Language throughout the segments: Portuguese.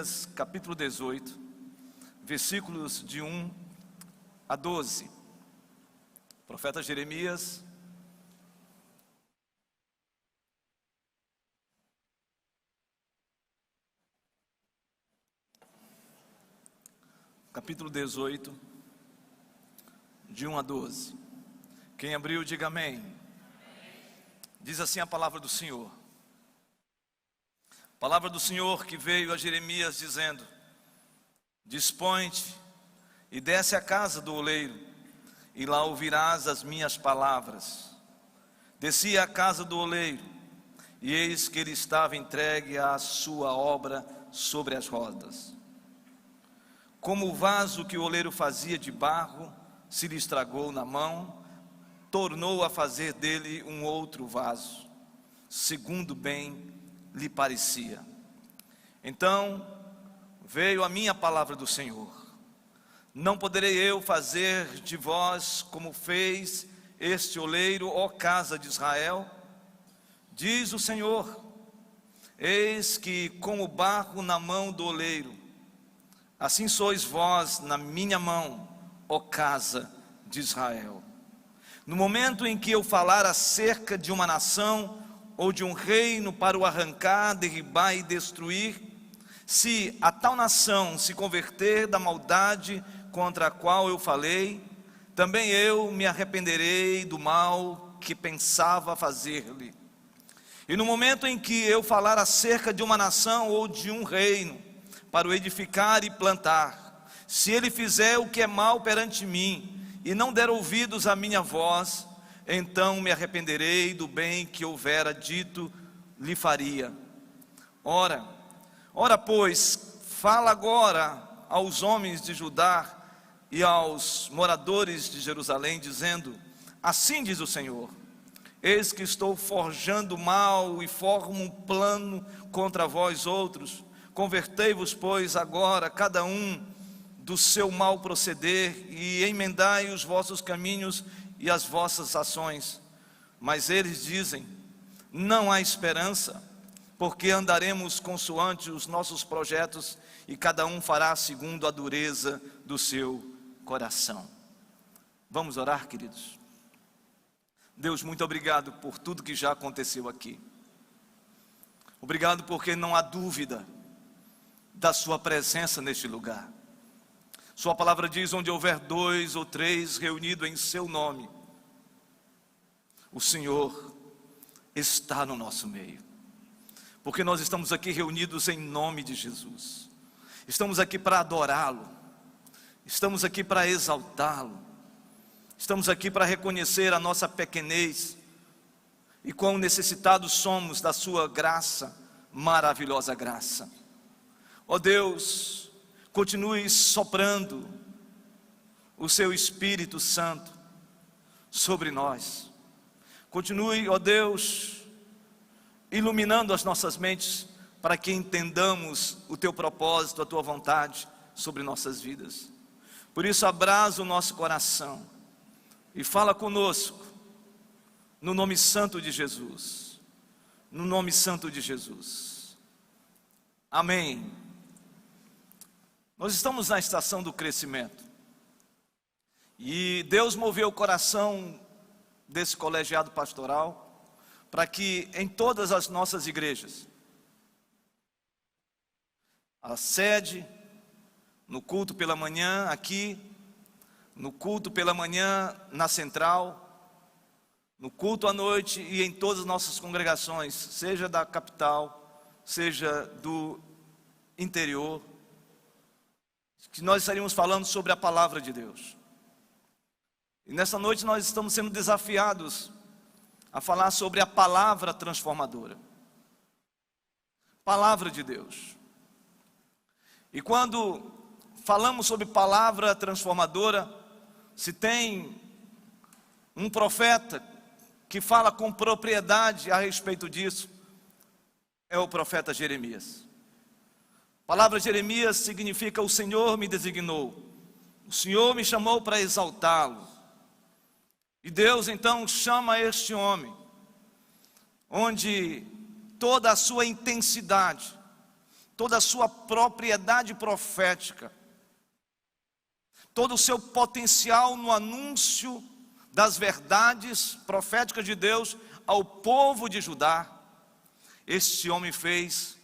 Jeremias, capítulo 18, versículos de 1 a 12. Profeta Jeremias, capítulo 18, de 1 a 12. Quem abriu, diga amém. Diz assim a palavra do Senhor. Palavra do Senhor que veio a Jeremias dizendo: dispõe-te e desce à casa do oleiro, e lá ouvirás as minhas palavras. Desci à casa do oleiro, e eis que ele estava entregue à sua obra sobre as rodas. Como o vaso que o oleiro fazia de barro se lhe estragou na mão, tornou a fazer dele um outro vaso, segundo bem lhe parecia. Então veio a minha palavra do Senhor: não poderei eu fazer de vós como fez este oleiro, ó casa de Israel? Diz o Senhor: eis que com o barro na mão do oleiro, assim sois vós na minha mão, ó casa de Israel. No momento em que eu falar acerca de uma nação ou de um reino para o arrancar, derribar e destruir, se a tal nação se converter da maldade contra a qual eu falei, também eu me arrependerei do mal que pensava fazer-lhe. E no momento em que eu falar acerca de uma nação ou de um reino para o edificar e plantar, se ele fizer o que é mal perante mim e não der ouvidos à minha voz, então me arrependerei do bem que houvera dito lhe faria. Ora, pois, fala agora aos homens de Judá e aos moradores de Jerusalém, dizendo: assim diz o Senhor: eis que estou forjando mal e formo um plano contra vós outros. Convertei-vos, pois, agora, cada um do seu mal proceder, e emendai os vossos caminhos e as vossas ações. Mas eles dizem: não há esperança, porque andaremos consoante os nossos projetos, e cada um fará segundo a dureza do seu coração. Vamos orar, queridos? Deus, muito obrigado por tudo que já aconteceu aqui. Obrigado porque não há dúvida da sua presença neste lugar. Sua palavra diz: onde houver 2 ou 3 reunidos em seu nome, o Senhor está no nosso meio. Porque nós estamos aqui reunidos em nome de Jesus. Estamos aqui para adorá-lo. Estamos aqui para exaltá-lo. Estamos aqui para reconhecer a nossa pequenez e quão necessitados somos da sua graça, maravilhosa graça. Ó Deus, continue soprando o seu Espírito Santo sobre nós. Continue, ó Deus, iluminando as nossas mentes para que entendamos o teu propósito, a tua vontade sobre nossas vidas. Por isso, abrasa o nosso coração e fala conosco, no nome santo de Jesus. No nome santo de Jesus. Amém. Nós estamos na estação do crescimento, e Deus moveu o coração desse colegiado pastoral para que em todas as nossas igrejas, a sede, no culto pela manhã aqui, no culto pela manhã na central, no culto à noite e em todas as nossas congregações, seja da capital, seja do interior, que nós estaríamos falando sobre a palavra de Deus. E nessa noite nós estamos sendo desafiados a falar sobre a palavra transformadora. Palavra de Deus. E quando falamos sobre palavra transformadora, se tem um profeta que fala com propriedade a respeito disso, é o profeta Jeremias. A palavra Jeremias significa: o Senhor me designou, o Senhor me chamou para exaltá-lo. E Deus então chama este homem, onde toda a sua intensidade, toda a sua propriedade profética, todo o seu potencial no anúncio das verdades proféticas de Deus ao povo de Judá, este homem fez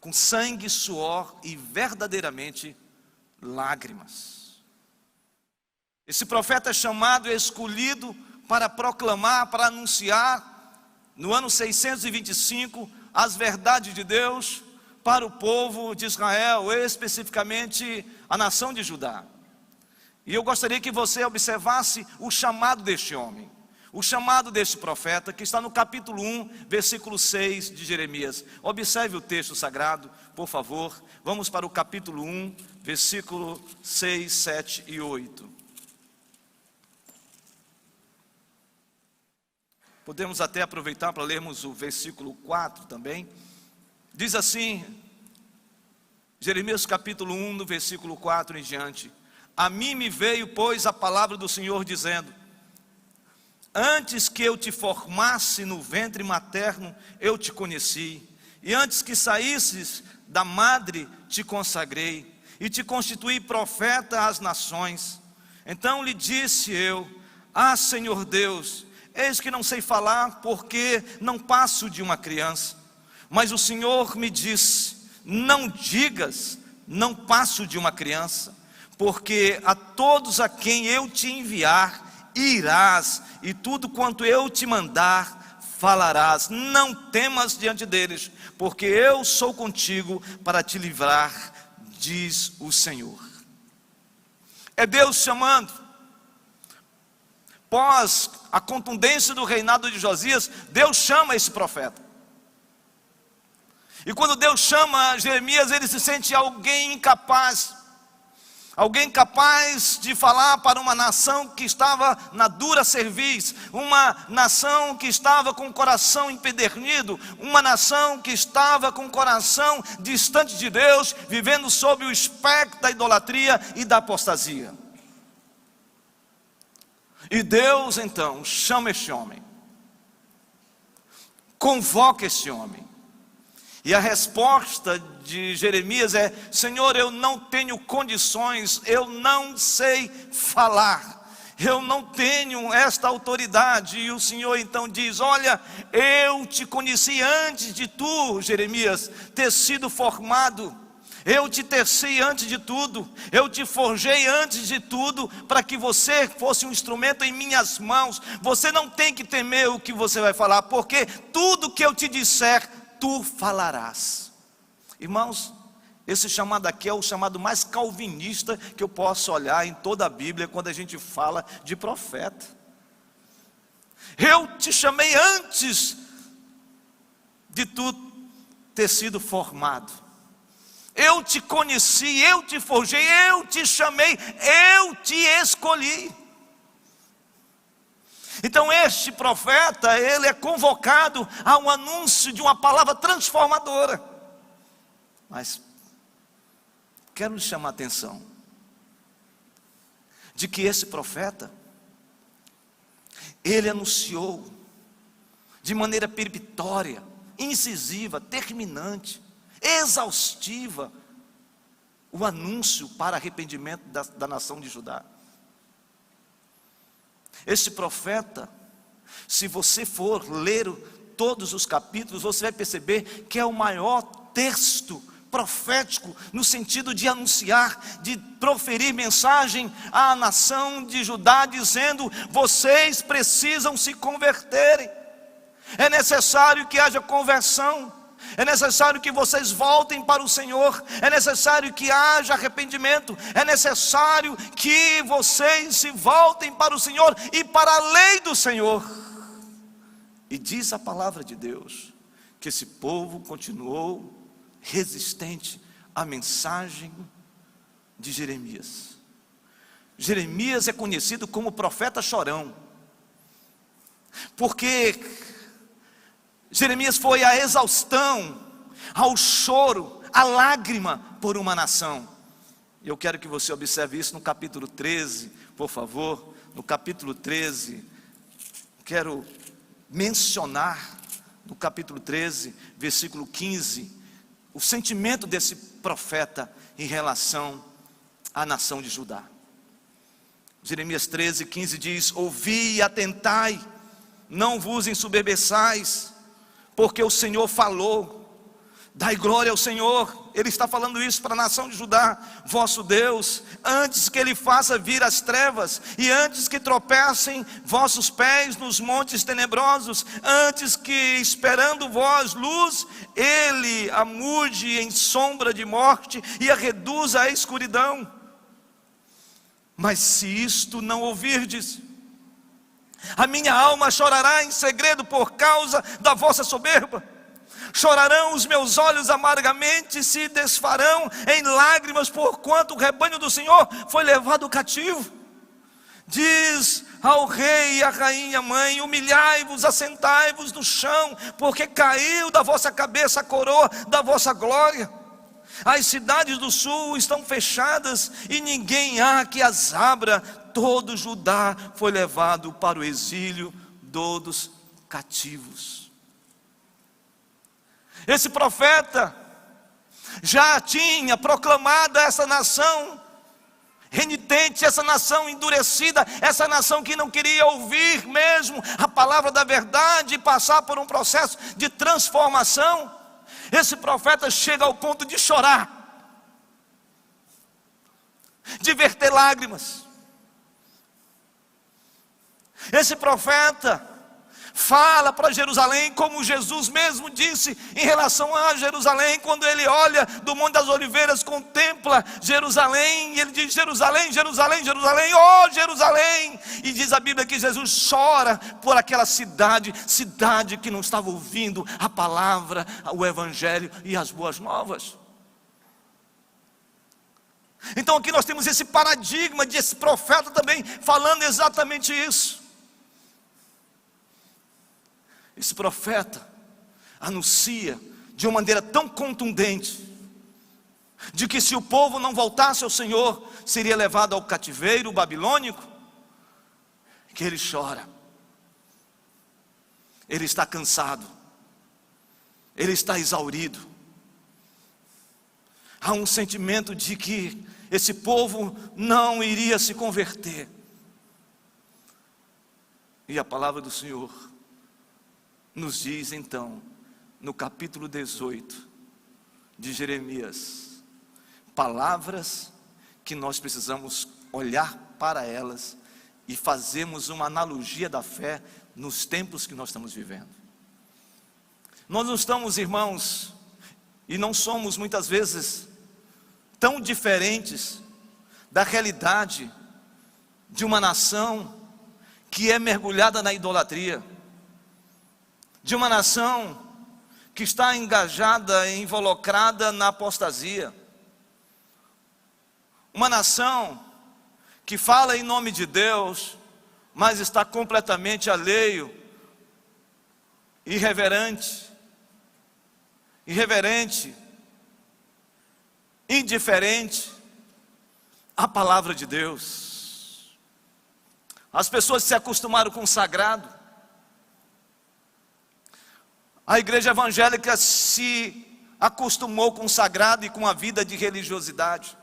com sangue, suor e verdadeiramente lágrimas. Esse profeta é chamado e escolhido para proclamar, para anunciar, no ano 625, as verdades de Deus para o povo de Israel, especificamente a nação de Judá. E eu gostaria que você observasse o chamado deste homem, o chamado deste profeta, que está no capítulo 1, versículo 6 de Jeremias. Observe o texto sagrado, por favor. Vamos para o capítulo 1, versículo 6, 7 e 8. Podemos até aproveitar para lermos o versículo 4 também. Diz assim, Jeremias capítulo 1, no versículo 4 em diante: a mim me veio, pois, a palavra do Senhor, dizendo: antes que eu te formasse no ventre materno, eu te conheci, e antes que saísses da madre, te consagrei, e te constituí profeta às nações. Então lhe disse eu: ah, Senhor Deus, eis que não sei falar, porque não passo de uma criança. Mas o Senhor me disse: não digas, não passo de uma criança, porque a todos a quem eu te enviar, irás, e tudo quanto eu te mandar, falarás. Não temas diante deles, porque eu sou contigo para te livrar, diz o Senhor. É Deus chamando. Pós a contundência do reinado de Josias, Deus chama esse profeta. E quando Deus chama Jeremias, ele se sente alguém incapaz. Alguém capaz de falar para uma nação que estava na dura cerviz, uma nação que estava com o coração empedernido, uma nação que estava com o coração distante de Deus, vivendo sob o espectro da idolatria e da apostasia. E Deus então chama este homem, convoca este homem. E a resposta de Jeremias é: Senhor, eu não tenho condições, eu não sei falar, eu não tenho esta autoridade. E o Senhor então diz: olha, eu te conheci antes de tu, Jeremias, ter sido formado. Eu te teci antes de tudo, eu te forjei antes de tudo, para que você fosse um instrumento em minhas mãos. Você não tem que temer o que você vai falar, porque tudo que eu te disser, tu falarás. Irmãos, esse chamado aqui é o chamado mais calvinista que eu posso olhar em toda a Bíblia, quando a gente fala de profeta. Eu te chamei antes de tu ter sido formado, eu te conheci, eu te forjei, eu te chamei, eu te escolhi. Então este profeta, ele é convocado ao anúncio de uma palavra transformadora. Mas quero lhe chamar a atenção de que esse profeta, ele anunciou de maneira peremptória, incisiva, terminante, exaustiva, o anúncio para arrependimento da nação de Judá. Este profeta, se você for ler todos os capítulos, você vai perceber que é o maior texto profético, no sentido de anunciar, de proferir mensagem à nação de Judá, dizendo: vocês precisam se converterem, é necessário que haja conversão, é necessário que vocês voltem para o Senhor, é necessário que haja arrependimento, é necessário que vocês se voltem para o Senhor e para a lei do Senhor. E diz a palavra de Deus que esse povo continuou resistente à mensagem de Jeremias. Jeremias é conhecido como profeta chorão, porque Jeremias foi a exaustão, ao choro, a lágrima por uma nação. Eu quero que você observe isso no capítulo 13, por favor. No capítulo 13, quero mencionar, no capítulo 13, versículo 15, o sentimento desse profeta em relação à nação de Judá. Jeremias 13:15 diz: ouvi e atentai, não vos ensoberbeçais, porque o Senhor falou. Dai glória ao Senhor. Ele está falando isso para a nação de Judá, vosso Deus, antes que Ele faça vir as trevas, e antes que tropecem vossos pés nos montes tenebrosos, antes que, esperando vós luz, Ele a mude em sombra de morte, e a reduza à escuridão. Mas se isto não ouvirdes, a minha alma chorará em segredo por causa da vossa soberba. Chorarão os meus olhos amargamente, se desfarão em lágrimas, porquanto o rebanho do Senhor foi levado cativo. Diz ao rei e à rainha mãe: humilhai-vos, assentai-vos no chão, porque caiu da vossa cabeça a coroa da vossa glória. As cidades do sul estão fechadas, e ninguém há que as abra. Todo Judá foi levado para o exílio, todos cativos. Esse profeta já tinha proclamado a essa nação renitente, essa nação endurecida, essa nação que não queria ouvir mesmo a palavra da verdade e passar por um processo de transformação. Esse profeta chega ao ponto de chorar, de verter lágrimas. Esse profeta fala para Jerusalém, como Jesus mesmo disse em relação a Jerusalém, quando ele olha do Monte das Oliveiras, contempla Jerusalém, e ele diz: Jerusalém, Jerusalém, Jerusalém, oh Jerusalém. E diz a Bíblia que Jesus chora por aquela cidade que não estava ouvindo a palavra, o evangelho e as boas novas. Então aqui nós temos esse paradigma desse profeta também falando exatamente isso. Esse profeta anuncia de uma maneira tão contundente, de que se o povo não voltasse ao Senhor, seria levado ao cativeiro babilônico, que ele chora. Ele está cansado, ele está exaurido. Há um sentimento de que esse povo não iria se converter. E a palavra do Senhor nos diz então, no capítulo 18 de Jeremias, palavras que nós precisamos olhar para elas e fazermos uma analogia da fé nos tempos que nós estamos vivendo. Nós não estamos, irmãos, e não somos muitas vezes tão diferentes da realidade de uma nação que é mergulhada na idolatria, de uma nação que está engajada, involucrada na apostasia, uma nação que fala em nome de Deus, mas está completamente alheio, irreverente, indiferente à palavra de Deus. As pessoas se acostumaram com o sagrado. A igreja evangélica se acostumou com o sagrado e com a vida de religiosidade.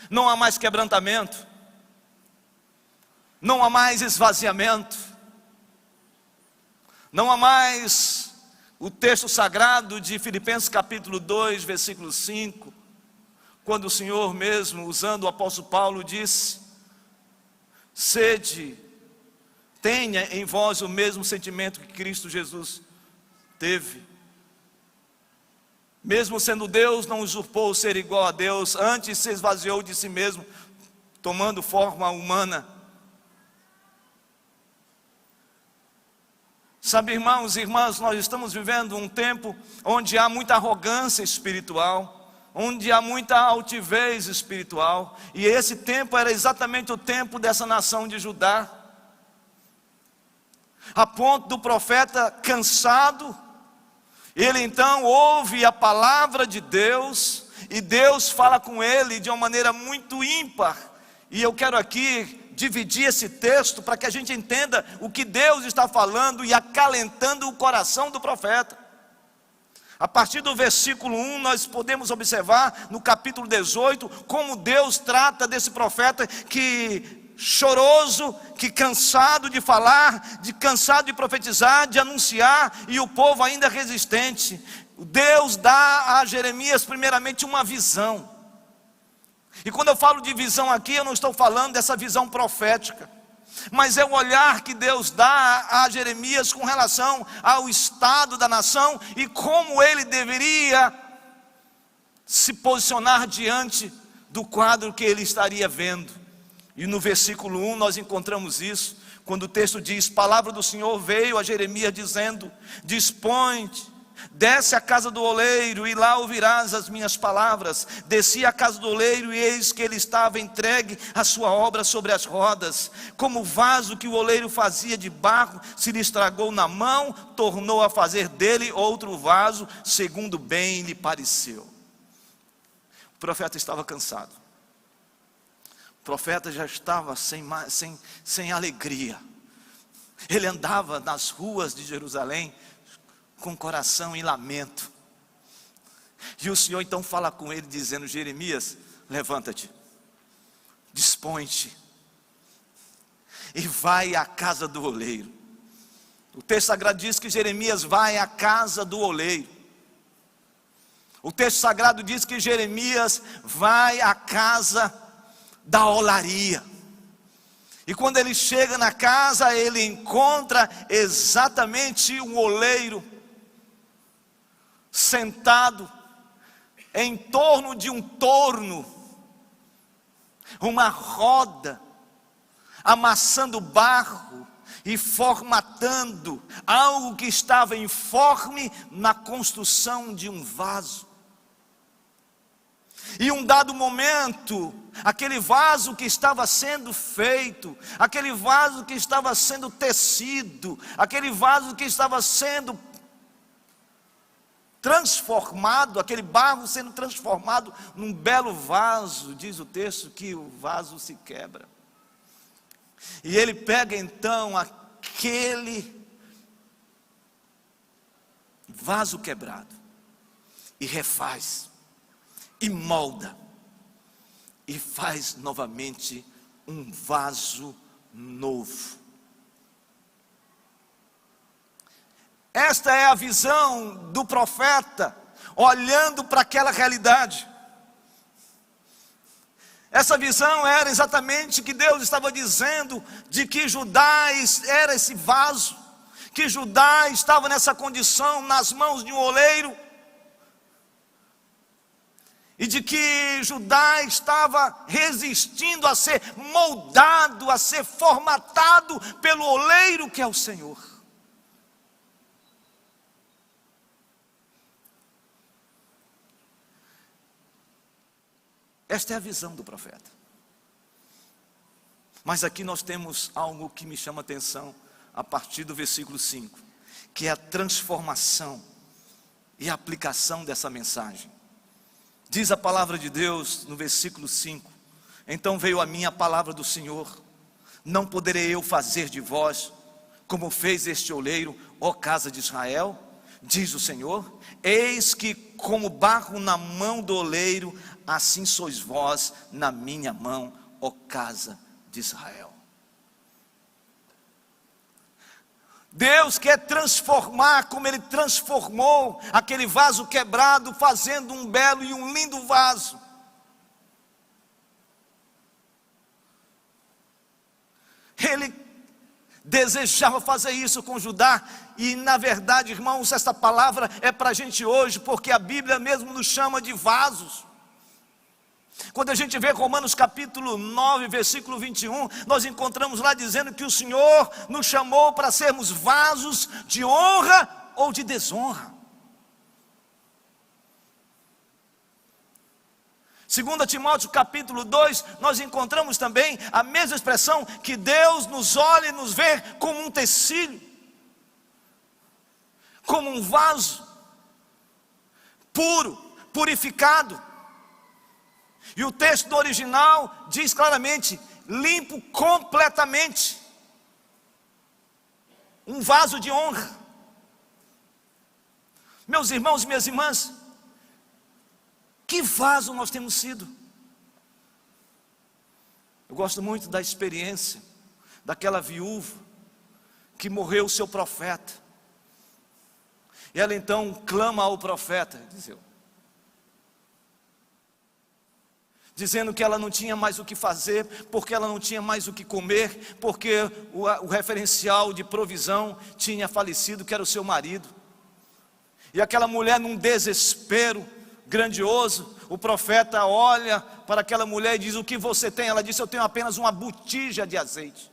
Não há mais quebrantamento, não há mais esvaziamento, não há mais o texto sagrado de Filipenses capítulo 2, versículo 5, quando o Senhor mesmo, usando o apóstolo Paulo, disse: tenha em vós o mesmo sentimento que Cristo Jesus teve. Mesmo sendo Deus, não usurpou o ser igual a Deus, antes se esvaziou de si mesmo, tomando forma humana. Sabe, irmãos e irmãs, nós estamos vivendo um tempo onde há muita arrogância espiritual, onde há muita altivez espiritual, e esse tempo era exatamente o tempo dessa nação de Judá, a ponto do profeta cansado, ele então ouve a palavra de Deus, e Deus fala com ele de uma maneira muito ímpar, e eu quero aqui dividir esse texto para que a gente entenda o que Deus está falando e acalentando o coração do profeta. A partir do versículo 1, nós podemos observar no capítulo 18, como Deus trata desse profeta que choroso, que cansado de falar, cansado de profetizar, de anunciar, e o povo ainda resistente. Deus dá a Jeremias primeiramente uma visão. E quando eu falo de visão aqui, eu não estou falando dessa visão profética, mas é o olhar que Deus dá a Jeremias com relação ao estado da nação e como ele deveria se posicionar diante do quadro que ele estaria vendo. E no versículo 1 nós encontramos isso, quando o texto diz: palavra do Senhor veio a Jeremias dizendo: dispõe-te, desce à casa do oleiro, e lá ouvirás as minhas palavras. Desci à casa do oleiro, e eis que ele estava entregue a sua obra sobre as rodas. Como o vaso que o oleiro fazia de barro se lhe estragou na mão, tornou a fazer dele outro vaso, segundo bem lhe pareceu. O profeta estava cansado. O profeta já estava sem alegria. Ele andava nas ruas de Jerusalém com coração em lamento. E o Senhor então fala com ele dizendo: Jeremias, levanta-te, dispõe-te e vai à casa do oleiro. O texto sagrado diz que Jeremias vai à casa do oleiro. O texto sagrado diz que Jeremias vai à casa da olaria. E quando ele chega na casa, ele encontra exatamente um oleiro sentado em torno de um torno, uma roda, amassando barro e formatando algo que estava informe na construção de um vaso. E um dado momento, aquele vaso que estava sendo feito, aquele vaso que estava sendo tecido, aquele vaso que estava sendo transformado, aquele barro sendo transformado num belo vaso, diz o texto que o vaso se quebra. E ele pega então aquele vaso quebrado e refaz, e molda, e faz novamente um vaso novo. Esta é a visão do profeta, olhando para aquela realidade. Essa visão era exatamente que Deus estava dizendo, de que Judá era esse vaso, que Judá estava nessa condição, nas mãos de um oleiro, e de que Judá estava resistindo a ser moldado, a ser formatado pelo oleiro que é o Senhor. Esta é a visão do profeta. Mas aqui nós temos algo que me chama a atenção, a partir do versículo 5, que é a transformação e a aplicação dessa mensagem. Diz a palavra de Deus no versículo 5: então veio a mim a palavra do Senhor: não poderei eu fazer de vós como fez este oleiro, ó casa de Israel? Diz o Senhor: eis que como barro na mão do oleiro, assim sois vós na minha mão, ó casa de Israel. Deus quer transformar como Ele transformou aquele vaso quebrado, fazendo um belo e um lindo vaso. Ele desejava fazer isso com Judá. E na verdade, irmãos, essa palavra é para a gente hoje, porque a Bíblia mesmo nos chama de vasos. Quando a gente vê Romanos capítulo 9, versículo 21, nós encontramos lá dizendo que o Senhor nos chamou para sermos vasos de honra ou de desonra. 2 Timóteo capítulo 2, nós encontramos também a mesma expressão, que Deus nos olha e nos vê como um tecido, como um vaso puro, purificado. E o texto do original diz claramente: limpo completamente. Um vaso de honra. Meus irmãos e minhas irmãs, que vaso nós temos sido? Eu gosto muito da experiência daquela viúva que morreu o seu profeta. E ela então clama ao profeta, dizendo que ela não tinha mais o que fazer, porque ela não tinha mais o que comer, porque o referencial de provisão tinha falecido, que era o seu marido. E aquela mulher, num desespero grandioso, o profeta olha para aquela mulher e diz: o que você tem? Ela disse: eu tenho apenas uma botija de azeite.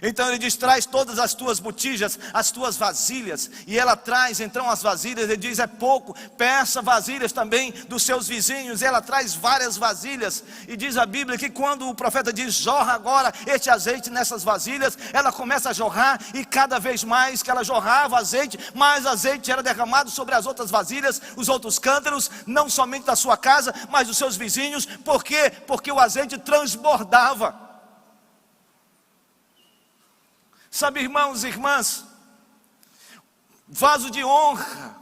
Então ele diz: traz todas as tuas botijas, as tuas vasilhas. E ela traz então as vasilhas. Ele diz: é pouco, peça vasilhas também dos seus vizinhos. E ela traz várias vasilhas. E diz a Bíblia que quando o profeta diz: jorra agora este azeite nessas vasilhas, ela começa a jorrar. E cada vez mais que ela jorrava azeite, mais azeite era derramado sobre as outras vasilhas, os outros cântaros, não somente da sua casa, mas dos seus vizinhos. Por quê? Porque o azeite transbordava. Sabe, irmãos e irmãs, vaso de honra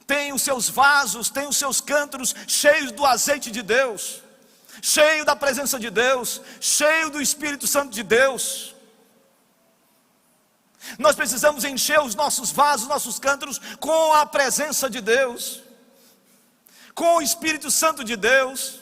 tem os seus vasos, tem os seus cântaros cheios do azeite de Deus, cheio da presença de Deus, cheio do Espírito Santo de Deus. Nós precisamos encher os nossos vasos, nossos cântaros com a presença de Deus, com o Espírito Santo de Deus.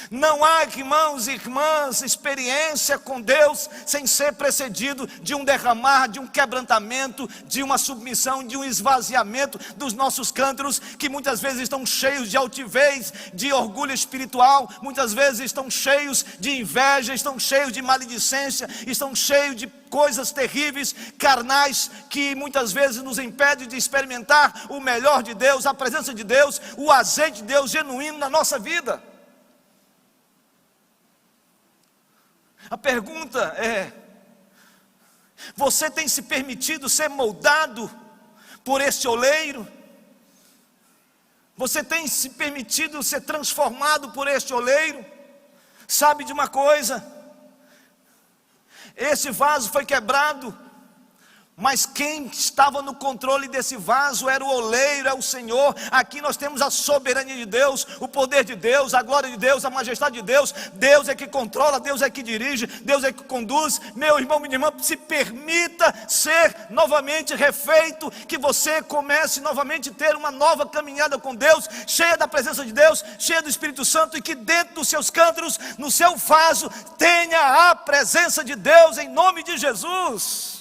Não há, irmãos e irmãs, experiência com Deus sem ser precedido de um derramar, de um quebrantamento, de uma submissão, de um esvaziamento dos nossos cântaros, que muitas vezes estão cheios de altivez, de orgulho espiritual, muitas vezes estão cheios de inveja, estão cheios de maledicência, estão cheios de coisas terríveis, carnais, que muitas vezes nos impedem de experimentar o melhor de Deus, a presença de Deus, o azeite de Deus genuíno na nossa vida. A pergunta é: você tem se permitido ser moldado por este oleiro? Você tem se permitido ser transformado por este oleiro? Sabe de uma coisa? Esse vaso foi quebrado, mas quem estava no controle desse vaso era o oleiro, é o Senhor. Aqui nós temos a soberania de Deus, o poder de Deus, a glória de Deus, a majestade de Deus. Deus é que controla, Deus é que dirige, Deus é que conduz. Meu irmão, minha irmã, se permita ser novamente refeito, que você comece novamente a ter uma nova caminhada com Deus, cheia da presença de Deus, cheia do Espírito Santo, e que dentro dos seus cântaros, no seu vaso, tenha a presença de Deus, em nome de Jesus.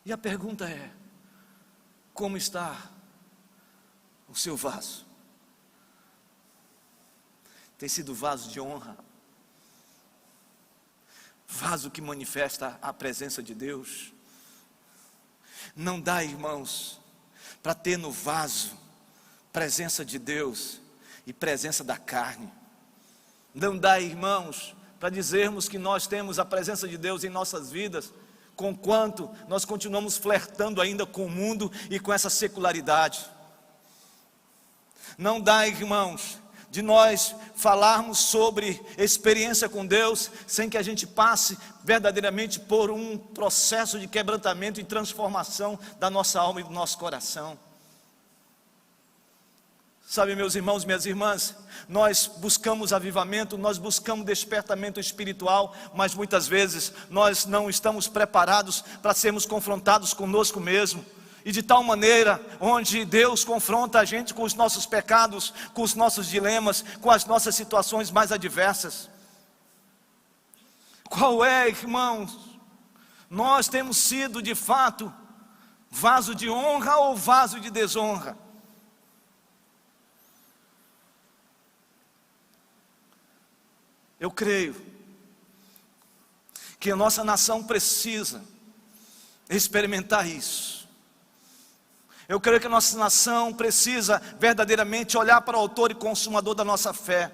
E a pergunta é: como está o seu vaso? Tem sido vaso de honra? Vaso que manifesta a presença de Deus? Não dá, irmãos, para ter no vaso presença de Deus e presença da carne. Não dá, irmãos, para dizermos que nós temos a presença de Deus em nossas vidas, conquanto nós continuamos flertando ainda com o mundo e com essa secularidade. Não dá, irmãos, de nós falarmos sobre experiência com Deus sem que a gente passe verdadeiramente por um processo de quebrantamento e transformação da nossa alma e do nosso coração. Sabe, meus irmãos, minhas irmãs, nós buscamos avivamento, nós buscamos despertamento espiritual, mas muitas vezes nós não estamos preparados para sermos confrontados conosco mesmo. E de tal maneira, onde Deus confronta a gente com os nossos pecados, com os nossos dilemas, com as nossas situações mais adversas. Qual é, irmãos? Nós temos sido de fato vaso de honra ou vaso de desonra? Eu creio que a nossa nação precisa experimentar isso. Eu creio que a nossa nação precisa verdadeiramente olhar para o autor e consumador da nossa fé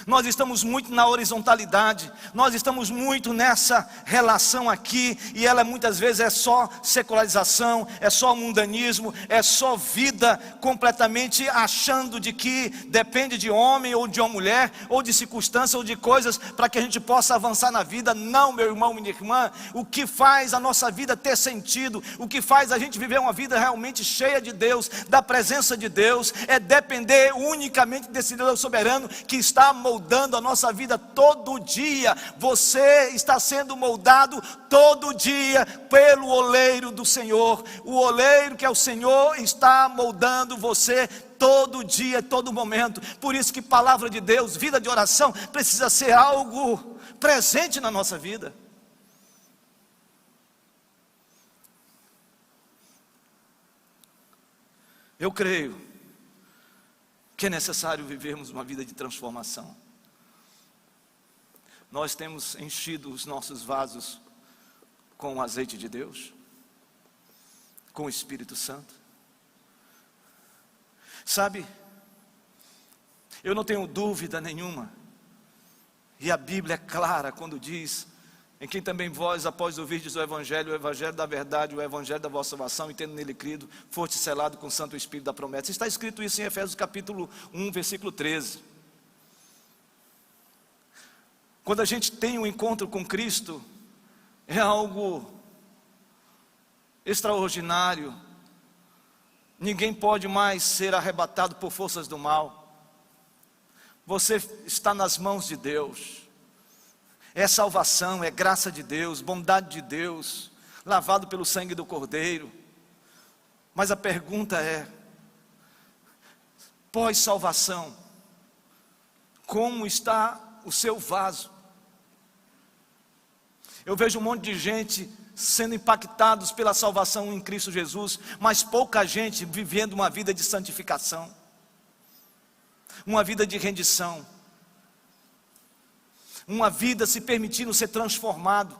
Nós estamos muito na horizontalidade, nós estamos muito nessa relação aqui, e ela muitas vezes é só secularização, é só mundanismo, é só vida completamente achando de que depende de homem ou de uma mulher, ou de circunstância ou de coisas para que a gente possa avançar na vida. Não, meu irmão, minha irmã, o que faz a nossa vida ter sentido, o que faz a gente viver uma vida realmente cheia de Deus, da presença de Deus, é depender unicamente desse Deus soberano que está moldando a nossa vida todo dia. Você está sendo moldado todo dia pelo oleiro do Senhor. O oleiro que é o Senhor está moldando você todo dia, todo momento. Por isso que palavra de Deus, vida de oração, precisa ser algo presente na nossa vida. Eu creio que é necessário vivermos uma vida de transformação. Nós temos enchido os nossos vasos com o azeite de Deus, com o Espírito Santo. Sabe, eu não tenho dúvida nenhuma, e a Bíblia é clara quando diz: em quem também vós, após ouvirdes o Evangelho da verdade, o Evangelho da vossa salvação, e tendo nele crido, foste selado com o Santo Espírito da promessa. Está escrito isso em Efésios capítulo 1, versículo 13. Quando a gente tem um encontro com Cristo, é algo extraordinário. Ninguém pode mais ser arrebatado por forças do mal. Você está nas mãos de Deus. É salvação, é graça de Deus, bondade de Deus, lavado pelo sangue do Cordeiro. Mas a pergunta é: pós-salvação, como está o seu vaso? Eu vejo um monte de gente sendo impactados pela salvação em Cristo Jesus, mas pouca gente vivendo uma vida de santificação, uma vida de rendição, uma vida se permitindo ser transformado.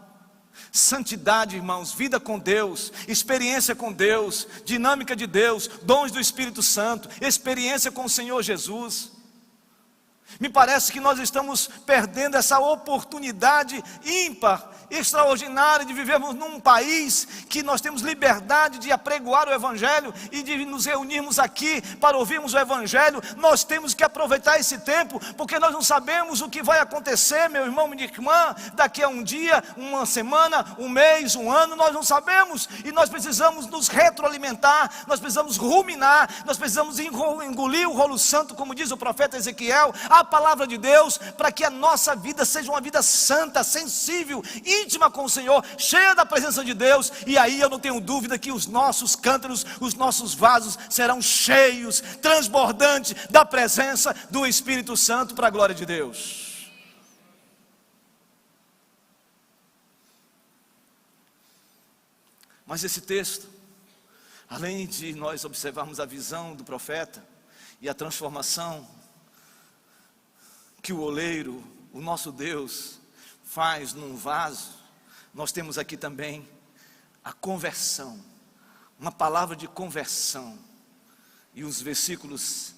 Santidade, irmãos, vida com Deus, experiência com Deus, dinâmica de Deus, dons do Espírito Santo, experiência com o Senhor Jesus. Me parece que nós estamos perdendo essa oportunidade ímpar, extraordinária, de vivermos num país que nós temos liberdade de apregoar o Evangelho e de nos reunirmos aqui para ouvirmos o Evangelho. Nós temos que aproveitar esse tempo, porque nós não sabemos o que vai acontecer, meu irmão, minha irmã, daqui a um dia, uma semana, um mês, um ano. Nós não sabemos, e nós precisamos nos retroalimentar, nós precisamos ruminar, nós precisamos engolir o rolo santo, como diz o profeta Ezequiel, a palavra de Deus, para que a nossa vida seja uma vida santa, sensível, íntima com o Senhor, cheia da presença de Deus. E aí eu não tenho dúvida que os nossos cântaros, os nossos vasos serão cheios, transbordantes da presença do Espírito Santo, para a glória de Deus. Mas esse texto, além de nós observarmos a visão do profeta e a transformação que o oleiro, o nosso Deus, faz num vaso, nós temos aqui também a conversão, uma palavra de conversão. E os versículos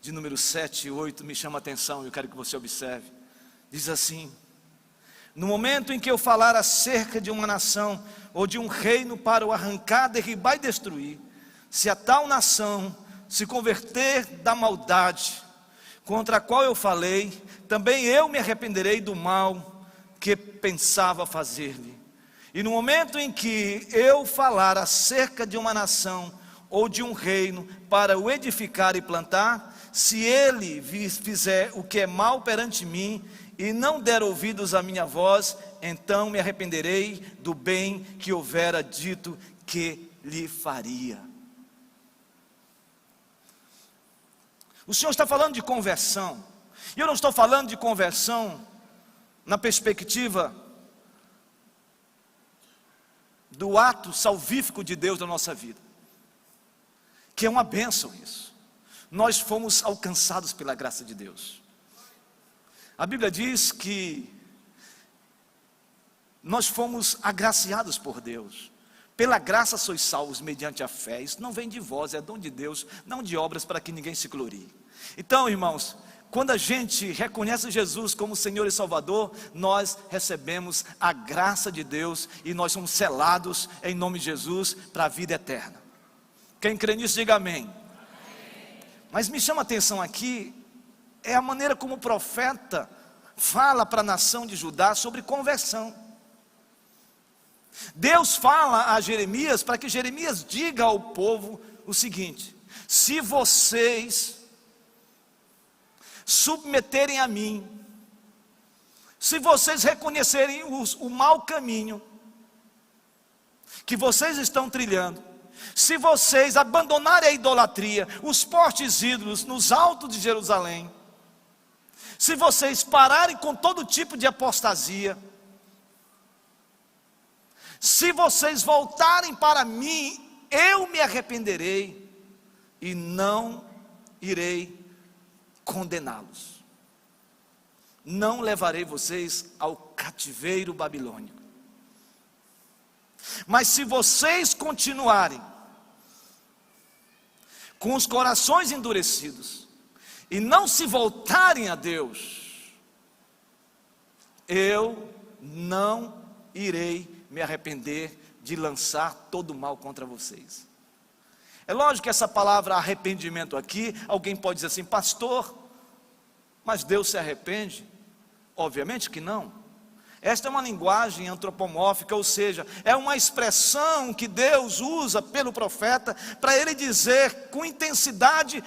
de número 7 e 8 me chamam a atenção, eu quero que você observe. Diz assim: no momento em que eu falar acerca de uma nação ou de um reino para o arrancar, derribar e destruir, se a tal nação se converter da maldade contra a qual eu falei, também eu me arrependerei do mal que pensava fazer-lhe. E no momento em que eu falar acerca de uma nação ou de um reino para o edificar e plantar, se ele fizer o que é mal perante mim e não der ouvidos à minha voz, então me arrependerei do bem que houvera dito que lhe faria. O Senhor está falando de conversão, e eu não estou falando de conversão na perspectiva do ato salvífico de Deus na nossa vida, que é uma bênção isso. Nós fomos alcançados pela graça de Deus. A Bíblia diz que nós fomos agraciados por Deus. Pela graça sois salvos mediante a fé. Isso não vem de vós, é dom de Deus, não de obras para que ninguém se glorie. Então, irmãos, quando a gente reconhece Jesus como Senhor e Salvador, nós recebemos a graça de Deus e nós somos selados em nome de Jesus para a vida eterna. Quem crê nisso, diga amém. Mas me chama a atenção aqui, é a maneira como o profeta fala para a nação de Judá sobre conversão. Deus fala a Jeremias para que Jeremias diga ao povo o seguinte: se vocês submeterem a mim, se vocês reconhecerem o mau caminho que vocês estão trilhando, se vocês abandonarem a idolatria, os postes ídolos nos altos de Jerusalém, se vocês pararem com todo tipo de apostasia, se vocês voltarem para mim, eu me arrependerei e não irei condená-los. Não levarei vocês ao cativeiro babilônico. Mas se vocês continuarem com os corações endurecidos e não se voltarem a Deus, eu não irei me arrepender de lançar todo o mal contra vocês. É lógico que essa palavra arrependimento aqui, alguém pode dizer assim: pastor, mas Deus se arrepende? Obviamente que não. Esta é uma linguagem antropomórfica, ou seja, é uma expressão que Deus usa pelo profeta para ele dizer com intensidade,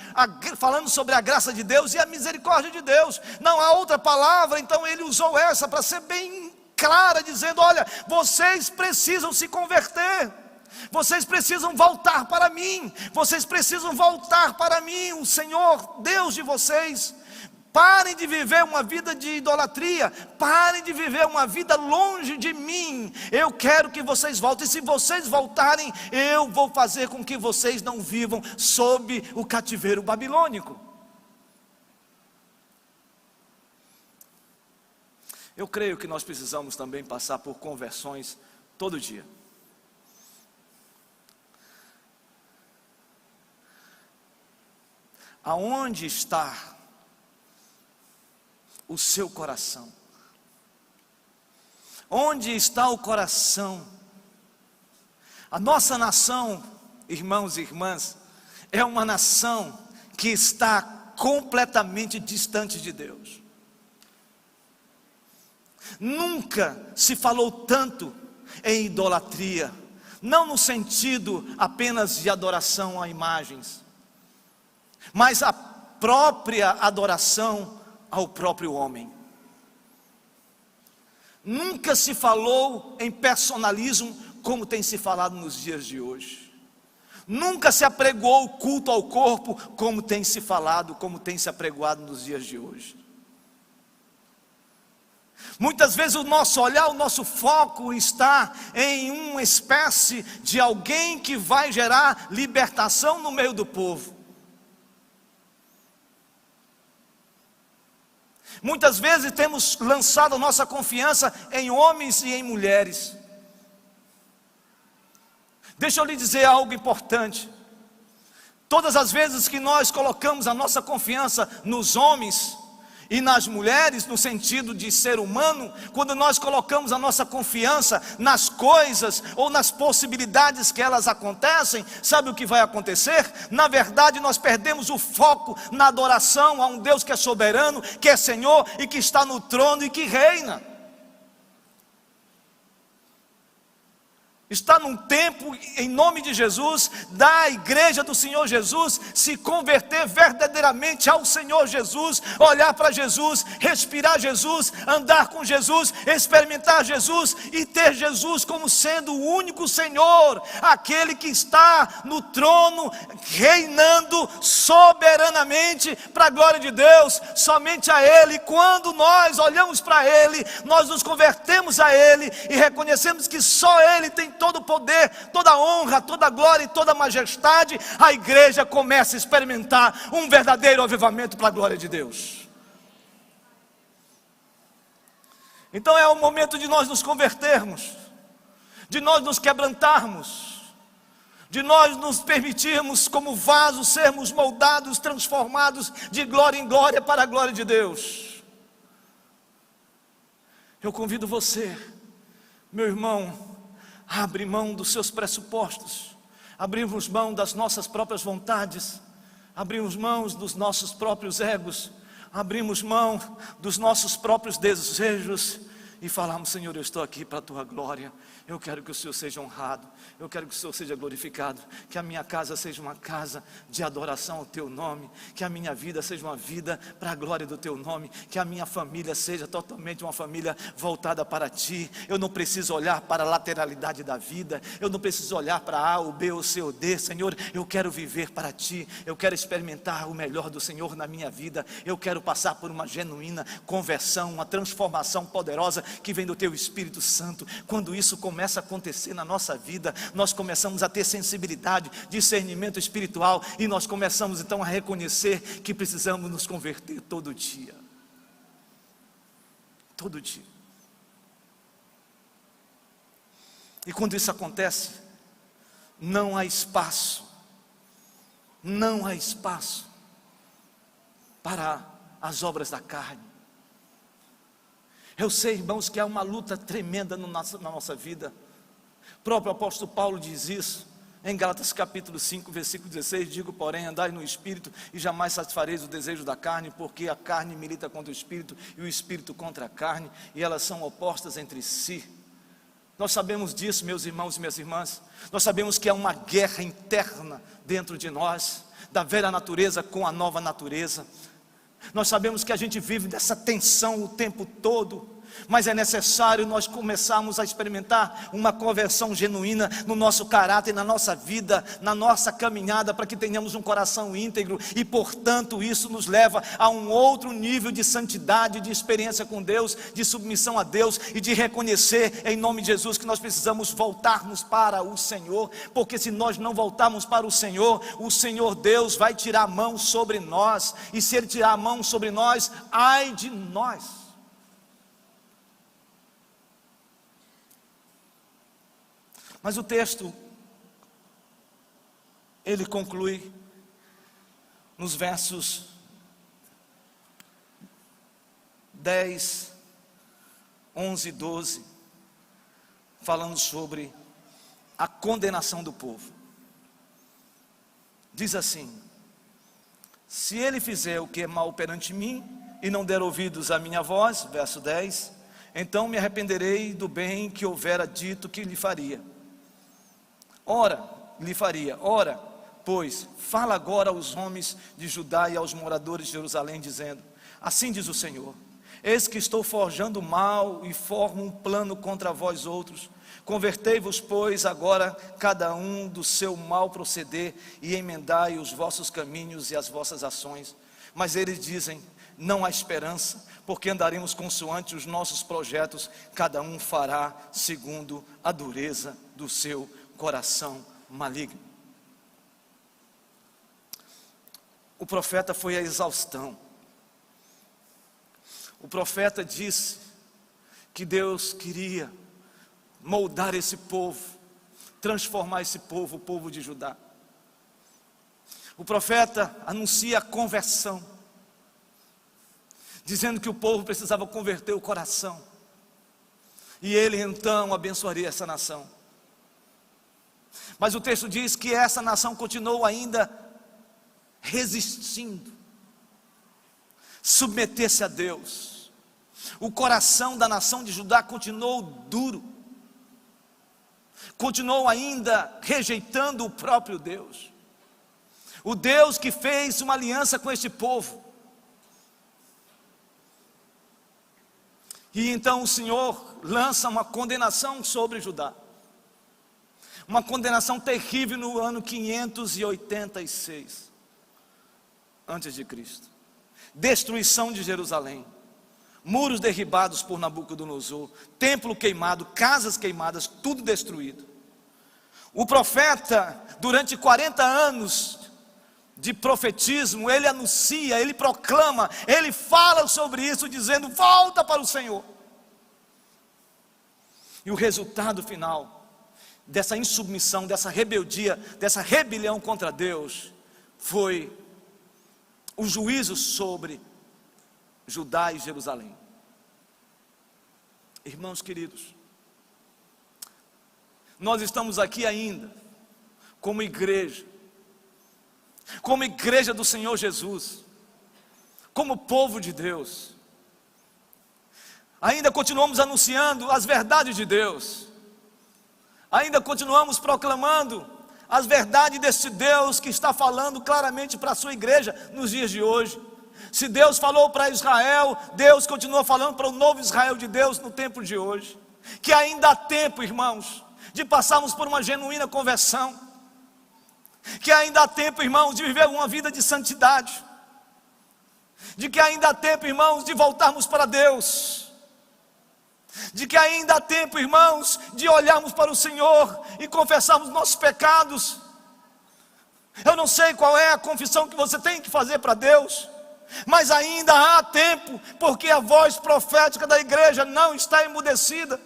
falando sobre a graça de Deus e a misericórdia de Deus. Não há outra palavra, então ele usou essa para ser bem clara, dizendo: olha, vocês precisam se converter, vocês precisam voltar para mim, vocês precisam voltar para mim, o Senhor Deus de vocês. Parem de viver uma vida de idolatria, parem de viver uma vida longe de mim. Eu quero que vocês voltem, e se vocês voltarem, eu vou fazer com que vocês não vivam sob o cativeiro babilônico. Eu creio que nós precisamos também passar por conversões todo dia. Aonde está o seu coração? Onde está o coração? A nossa nação, irmãos e irmãs, é uma nação que está completamente distante de Deus. Nunca se falou tanto em idolatria, não no sentido apenas de adoração a imagens, mas a própria adoração ao próprio homem. Nunca se falou em personalismo como tem se falado nos dias de hoje. Nunca se apregou o culto ao corpo como tem se falado, como tem se apregoado nos dias de hoje. Muitas vezes o nosso olhar, o nosso foco está em uma espécie de alguém que vai gerar libertação no meio do povo. Muitas vezes temos lançado a nossa confiança em homens e em mulheres. Deixa eu lhe dizer algo importante. Todas as vezes que nós colocamos a nossa confiança nos homens e nas mulheres, no sentido de ser humano, quando nós colocamos a nossa confiança nas coisas ou nas possibilidades que elas acontecem, sabe o que vai acontecer? Na verdade, nós perdemos o foco na adoração a um Deus que é soberano, que é Senhor e que está no trono e que reina. Está num tempo, em nome de Jesus, da igreja do Senhor Jesus se converter verdadeiramente ao Senhor Jesus, olhar para Jesus, respirar Jesus, andar com Jesus, experimentar Jesus e ter Jesus como sendo o único Senhor, aquele que está no trono, reinando soberanamente para a glória de Deus. Somente a Ele, quando nós olhamos para Ele, nós nos convertemos a Ele e reconhecemos que só Ele tem todo o poder, toda a honra, toda a glória e toda a majestade. A igreja começa a experimentar um verdadeiro avivamento para a glória de Deus. Então é o momento de nós nos convertermos, de nós nos quebrantarmos. de nós nos permitirmos como vasos sermos moldados, transformados de glória em glória para a glória de Deus. Eu convido você, meu irmão, a abrir mão dos seus pressupostos, abrirmos mão das nossas próprias vontades, abrimos mão dos nossos próprios egos, abrimos mão dos nossos próprios desejos e falamos: Senhor, eu estou aqui para a Tua glória, eu quero que o Senhor seja honrado, eu quero que o Senhor seja glorificado, que a minha casa seja uma casa de adoração ao Teu nome, que a minha vida seja uma vida para a glória do Teu nome, que a minha família seja totalmente uma família voltada para Ti. Eu não preciso olhar para a lateralidade da vida, eu não preciso olhar para A, o B, o C, o D. Senhor, eu quero viver para Ti, eu quero experimentar o melhor do Senhor na minha vida, eu quero passar por uma genuína conversão, uma transformação poderosa que vem do Teu Espírito Santo. Quando isso começa a acontecer na nossa vida, nós começamos a ter sensibilidade, discernimento espiritual, e nós começamos então a reconhecer que precisamos nos converter todo dia. Todo dia. E quando isso acontece, não há espaço para as obras da carne. Eu sei, irmãos, que há uma luta tremenda na nossa vida. O próprio apóstolo Paulo diz isso em Gálatas capítulo 5, versículo 16: digo, porém, andai no Espírito e jamais satisfareis o desejo da carne, porque a carne milita contra o Espírito e o Espírito contra a carne, e elas são opostas entre si. Nós sabemos disso, meus irmãos e minhas irmãs. Nós sabemos que há uma guerra interna dentro de nós, da velha natureza com a nova natureza. Nós sabemos que a gente vive dessa tensão o tempo todo, mas é necessário nós começarmos a experimentar uma conversão genuína no nosso caráter, na nossa vida, na nossa caminhada, para que tenhamos um coração íntegro, e portanto isso nos leva a um outro nível de santidade, de experiência com Deus, de submissão a Deus, e de reconhecer em nome de Jesus que nós precisamos voltarmos para o Senhor, porque se nós não voltarmos para o Senhor Deus vai tirar a mão sobre nós, e se Ele tirar a mão sobre nós, ai de nós. Mas o texto, ele conclui nos versos 10, 11 e 12, falando sobre a condenação do povo. Diz assim: se ele fizer o que é mal perante mim, e não der ouvidos à minha voz, verso 10, então me arrependerei do bem que houvera dito que lhe faria. Ora, pois, fala agora aos homens de Judá e aos moradores de Jerusalém, dizendo: assim diz o Senhor, eis que estou forjando mal e formo um plano contra vós outros. Convertei-vos, pois, agora cada um do seu mal proceder, e emendai os vossos caminhos e as vossas ações. Mas eles dizem: não há esperança, porque andaremos consoante os nossos projetos, cada um fará segundo a dureza do seu coração maligno. O profeta foi a exaustão. O profeta disse que Deus queria moldar esse povo, transformar esse povo, o povo de Judá. O profeta anuncia a conversão, dizendo que o povo precisava converter o coração, e ele então abençoaria essa nação. Mas o texto diz que essa nação continuou ainda resistindo, submeter-se a Deus. O coração da nação de Judá continuou duro, continuou ainda rejeitando o próprio Deus, o Deus que fez uma aliança com este povo. E então o Senhor lança uma condenação sobre Judá, uma condenação terrível no ano 586 antes de Cristo. Destruição de Jerusalém, muros derribados por Nabucodonosor, templo queimado, casas queimadas, tudo destruído. O profeta, durante 40 anos de profetismo, ele anuncia, ele proclama, ele fala sobre isso, dizendo: volta para o Senhor. E o resultado final dessa insubmissão, dessa rebeldia, dessa rebelião contra Deus, foi o juízo sobre Judá e Jerusalém. Irmãos queridos, nós estamos aqui ainda como igreja do Senhor Jesus, como povo de Deus. Ainda continuamos anunciando as verdades de Deus, ainda continuamos proclamando as verdades desse Deus que está falando claramente para a sua igreja nos dias de hoje. Se Deus falou para Israel, Deus continua falando para o novo Israel de Deus no tempo de hoje, que ainda há tempo, irmãos, de passarmos por uma genuína conversão, que ainda há tempo, irmãos, de viver uma vida de santidade, de que ainda há tempo, irmãos, de voltarmos para Deus, de que ainda há tempo, irmãos, de olharmos para o Senhor e confessarmos nossos pecados. Eu não sei qual é a confissão que você tem que fazer para Deus, mas ainda há tempo, porque a voz profética da igreja não está emudecida.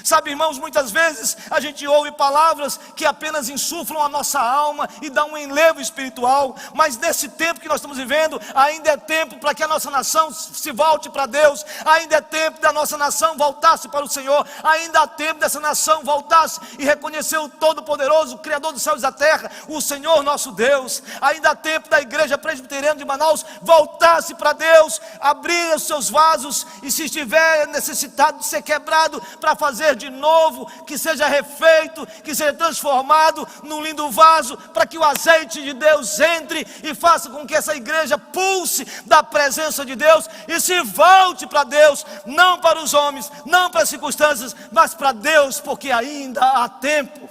Sabe, irmãos, muitas vezes a gente ouve palavras que apenas insuflam a nossa alma e dão um enlevo espiritual, mas nesse tempo que nós estamos vivendo, ainda é tempo para que a nossa nação se volte para Deus, ainda é tempo da nossa nação voltar-se para o Senhor, ainda há tempo dessa nação voltar-se e reconhecer o Todo-Poderoso, o Criador dos céus e da terra, o Senhor nosso Deus. Ainda há tempo da igreja presbiteriana de Manaus voltar-se para Deus, abrir os seus vasos e, se estiver necessitado de ser quebrado, para fazer de novo, que seja refeito, que seja transformado num lindo vaso, para que o azeite de Deus entre e faça com que essa igreja pulse da presença de Deus e se volte para Deus, não para os homens, não para as circunstâncias, mas para Deus, porque ainda há tempo.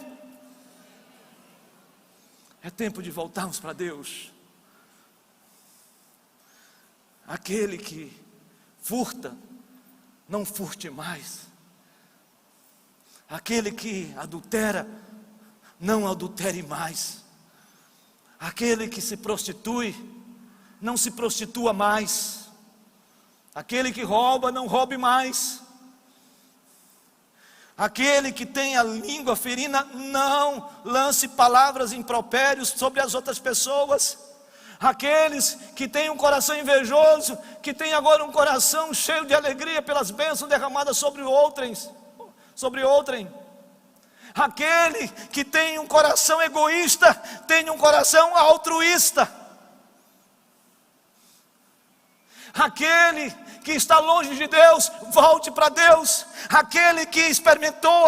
É tempo de voltarmos para Deus. Aquele que furta, não furte mais. Aquele que adultera, não adultere mais. Aquele que se prostitui, não se prostitua mais. Aquele que rouba, não roube mais. Aquele que tem a língua ferina, não lance palavras impropérios sobre as outras pessoas. Aqueles que têm um coração invejoso, que têm agora um coração cheio de alegria pelas bênçãos derramadas sobre outrem. Aquele que tem um coração egoísta, tem um coração altruísta. Aquele que está longe de Deus, volte para Deus. Aquele que experimentou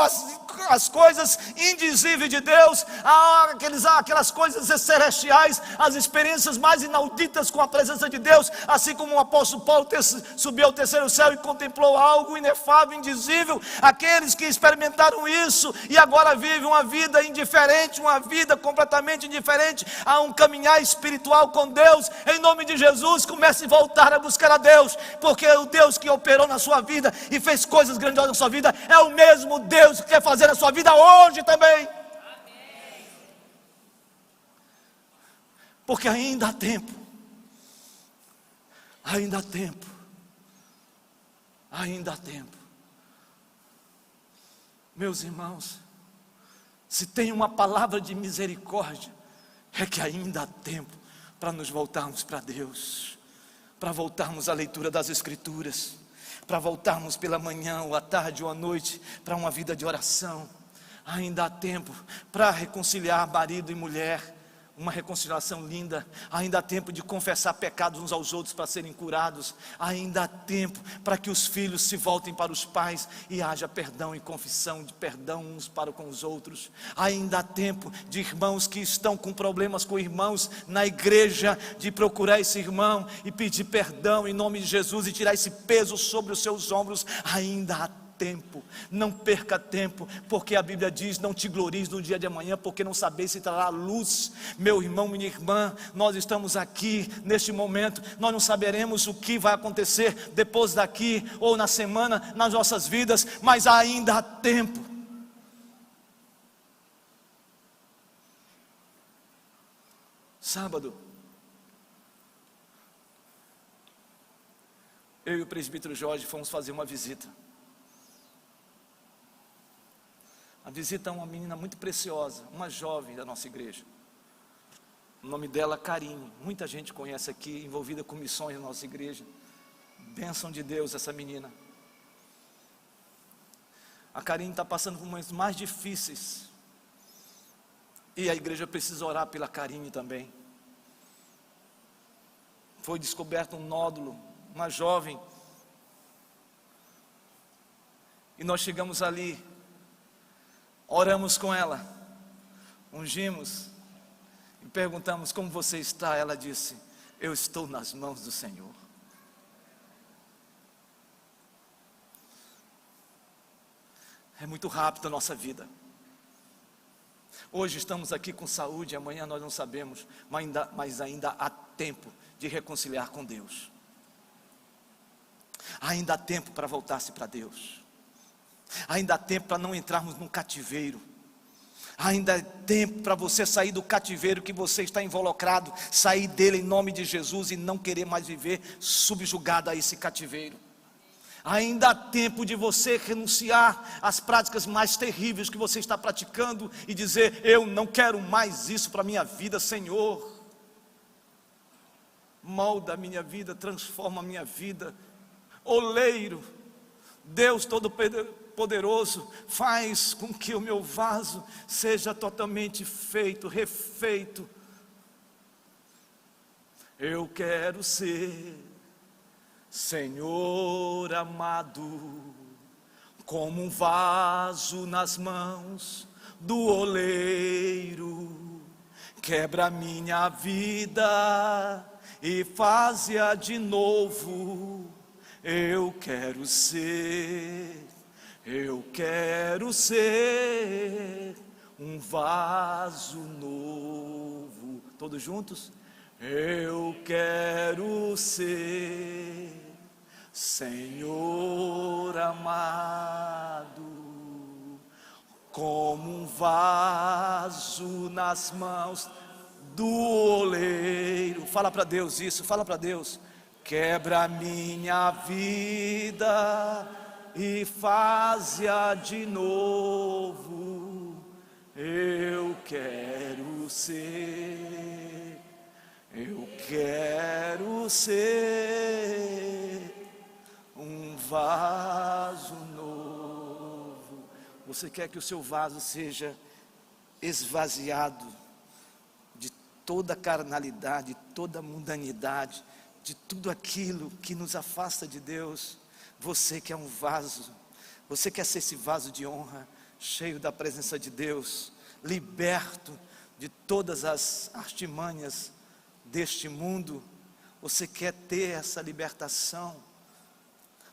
as coisas indizíveis de Deus, aquelas coisas celestiais, as experiências mais inauditas com a presença de Deus, assim como o apóstolo Paulo subiu ao terceiro céu e contemplou algo inefável, indizível. Aqueles que experimentaram isso e agora vivem uma vida indiferente, uma vida completamente indiferente a um caminhar espiritual com Deus, em nome de Jesus, comece a voltar a buscar a Deus, porque o Deus que operou na sua vida e fez coisas grandiosas na sua vida é o mesmo Deus que quer fazer na sua vida hoje também. Amém. Porque ainda há tempo. Ainda há tempo. Ainda há tempo. Meus irmãos, se tem uma palavra de misericórdia, é que ainda há tempo para nos voltarmos para Deus, para voltarmos à leitura das Escrituras, para voltarmos pela manhã, ou à tarde, ou à noite, para uma vida de oração. Ainda há tempo para reconciliar marido e mulher, uma reconciliação linda. Ainda há tempo de confessar pecados uns aos outros para serem curados. Ainda há tempo para que os filhos se voltem para os pais e haja perdão e confissão de perdão uns para com os outros. Ainda há tempo de irmãos que estão com problemas com irmãos na igreja, de procurar esse irmão e pedir perdão em nome de Jesus e tirar esse peso sobre os seus ombros. Ainda há tempo, não perca tempo, porque a Bíblia diz: não te glories no dia de amanhã, porque não sabeis se trará luz. Meu irmão, minha irmã, nós estamos aqui neste momento, nós não saberemos o que vai acontecer depois daqui ou na semana nas nossas vidas, mas ainda há tempo. Sábado, eu e o presbítero Jorge fomos fazer uma visita a visita a uma menina muito preciosa, uma jovem da nossa igreja. O nome dela é Karine. Muita gente conhece aqui, envolvida com missões na nossa igreja. Bênção de Deus essa menina. A Karine está passando por momentos mais difíceis. E a igreja precisa orar pela Karine também. Foi descoberto um nódulo, uma jovem. E nós chegamos ali, oramos com ela, ungimos e perguntamos: como você está? Ela disse: eu estou nas mãos do Senhor. É muito rápido a nossa vida. Hoje estamos aqui com saúde, amanhã nós não sabemos, mas ainda há tempo de reconciliar com Deus. Ainda há tempo para voltar-se para Deus. Ainda há tempo para não entrarmos num cativeiro. Ainda há tempo para você sair do cativeiro que você está involucrado, sair dele em nome de Jesus e não querer mais viver subjugado a esse cativeiro. Ainda há tempo de você renunciar às práticas mais terríveis que você está praticando e dizer: eu não quero mais isso para a minha vida, Senhor. Molda a minha vida, transforma a minha vida. Oleiro, Deus Todo-Poderoso, faz com que o meu vaso seja totalmente feito, refeito. Eu quero ser, Senhor amado, como um vaso nas mãos do oleiro. Quebra minha vida e faz-a de novo. Eu quero ser um vaso novo. Todos juntos? Eu quero ser, Senhor amado, como um vaso nas mãos do oleiro. Fala para Deus isso, fala para Deus. Quebra minha vida e faz-a de novo. Eu quero ser um vaso novo. Você quer que o seu vaso seja esvaziado de toda carnalidade, de toda mundanidade, de tudo aquilo que nos afasta de Deus. Você quer um vaso, você quer ser esse vaso de honra, cheio da presença de Deus, liberto de todas as artimanhas deste mundo. Você quer ter essa libertação?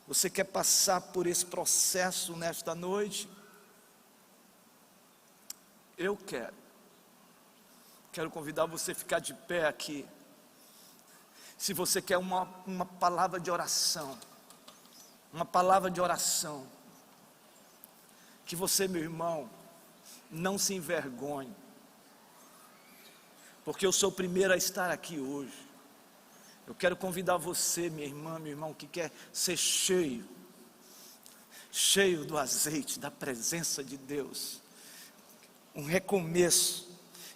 Você quer passar por esse processo nesta noite? Eu quero convidar você a ficar de pé aqui. Se você quer uma palavra de oração, que você, meu irmão, não se envergonhe, porque eu sou o primeiro a estar aqui hoje. Eu quero convidar você, minha irmã, meu irmão, que quer ser cheio do azeite, da presença de Deus, um recomeço,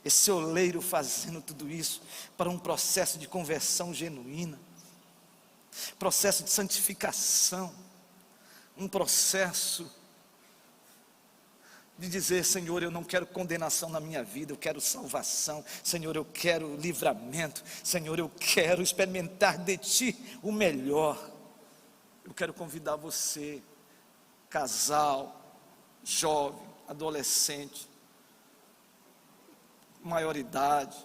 esse oleiro fazendo tudo isso para um processo de conversão genuína, processo de santificação, um processo de dizer: Senhor, eu não quero condenação na minha vida, eu quero salvação. Senhor, eu quero livramento. Senhor, eu quero experimentar de Ti o melhor. Eu quero convidar você, casal, jovem, adolescente, maioridade,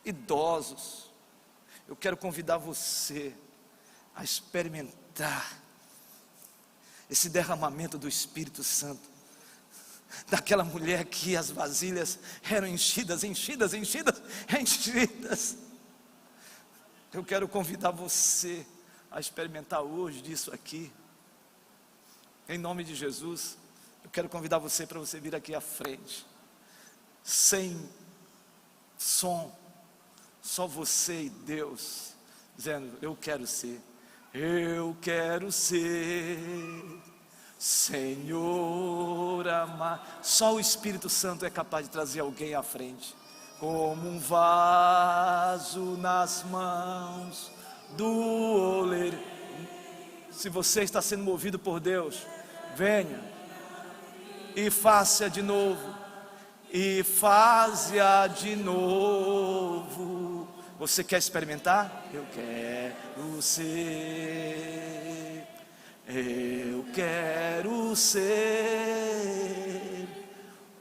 idosos. Eu quero convidar você a experimentar esse derramamento do Espírito Santo, daquela mulher que as vasilhas eram enchidas. Eu quero convidar você a experimentar hoje disso aqui, em nome de Jesus. Eu quero convidar você para você vir aqui à frente, sem som, só você e Deus, dizendo: eu quero ser Senhor amado. Só o Espírito Santo é capaz de trazer alguém à frente. Como um vaso nas mãos do oleiro. Se você está sendo movido por Deus, venha e faça de novo. E faça de novo. Você quer experimentar? Eu quero ser. Eu quero ser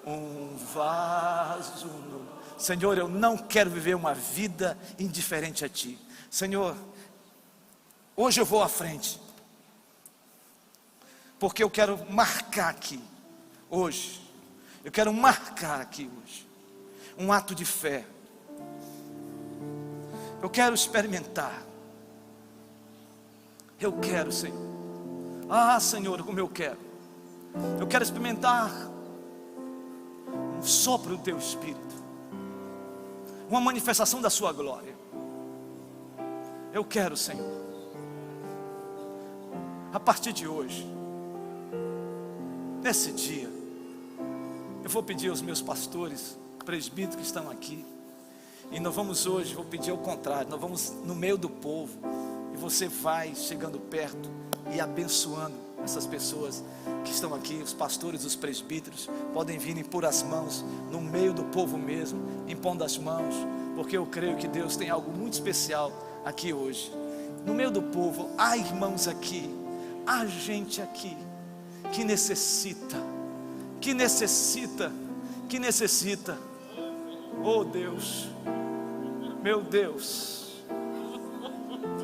um vaso novo. Senhor, eu não quero viver uma vida indiferente a Ti. Senhor, hoje eu vou à frente, porque eu quero marcar aqui, hoje. Eu quero marcar aqui hoje um ato de fé. Eu quero experimentar. Eu quero, Senhor. Ah, Senhor, como eu quero. Eu quero experimentar um sopro do Teu Espírito, uma manifestação da Sua glória. Eu quero, Senhor. A partir de hoje, nesse dia, eu vou pedir aos meus pastores, presbíteros que estão aqui, e nós vamos hoje, vou pedir ao contrário, nós vamos no meio do povo, e você vai chegando perto e abençoando essas pessoas que estão aqui. Os pastores, os presbíteros podem vir e pôr as mãos no meio do povo mesmo, impondo as mãos, porque eu creio que Deus tem algo muito especial aqui hoje. No meio do povo, há irmãos aqui, há gente aqui que necessita, oh Deus, meu Deus,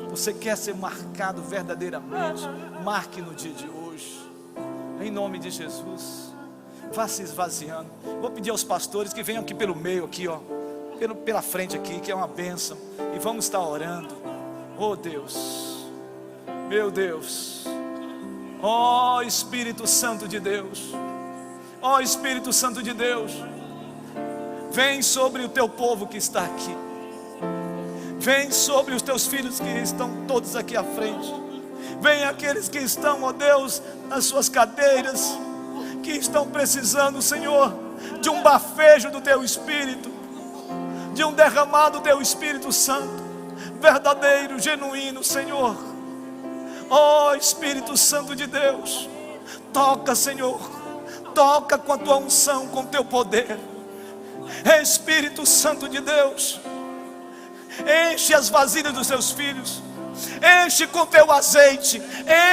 você quer ser marcado verdadeiramente, marque no dia de hoje, em nome de Jesus. Vá se esvaziando. Vou pedir aos pastores que venham aqui pelo meio, aqui ó, pela frente aqui, que é uma bênção, e vamos estar orando. Oh Deus, meu Deus, ó Espírito Santo de Deus, ó Espírito Santo de Deus, vem sobre o Teu povo que está aqui, vem sobre os Teus filhos que estão todos aqui à frente, vem aqueles que estão, ó Deus, nas suas cadeiras, que estão precisando, Senhor, de um bafejo do Teu Espírito, de um derramado do Teu Espírito Santo, verdadeiro, genuíno, Senhor. Ó Espírito Santo de Deus, toca, Senhor, toca com a Tua unção, com o Teu poder. Espírito Santo de Deus, enche as vasilhas dos Teus filhos, enche com Teu azeite,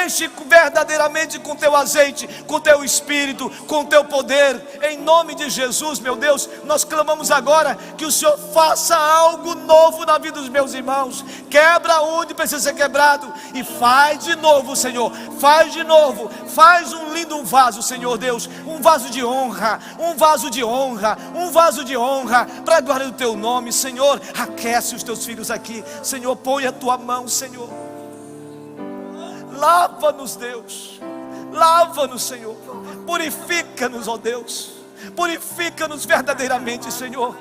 enche verdadeiramente com Teu azeite, com Teu Espírito, com Teu poder, em nome de Jesus, meu Deus. Nós clamamos agora que o Senhor faça algo novo na vida dos meus irmãos, quebra onde precisa ser quebrado, e faz de novo, Senhor, faz de novo, faz um lindo vaso, Senhor Deus, um vaso de honra, um vaso de honra, um vaso de honra, para a glória do Teu nome, Senhor. Aquece os Teus filhos aqui, Senhor, põe a Tua mão, Senhor. Lava-nos, Deus, lava-nos, Senhor, purifica-nos, ó Deus, purifica-nos verdadeiramente, Senhor.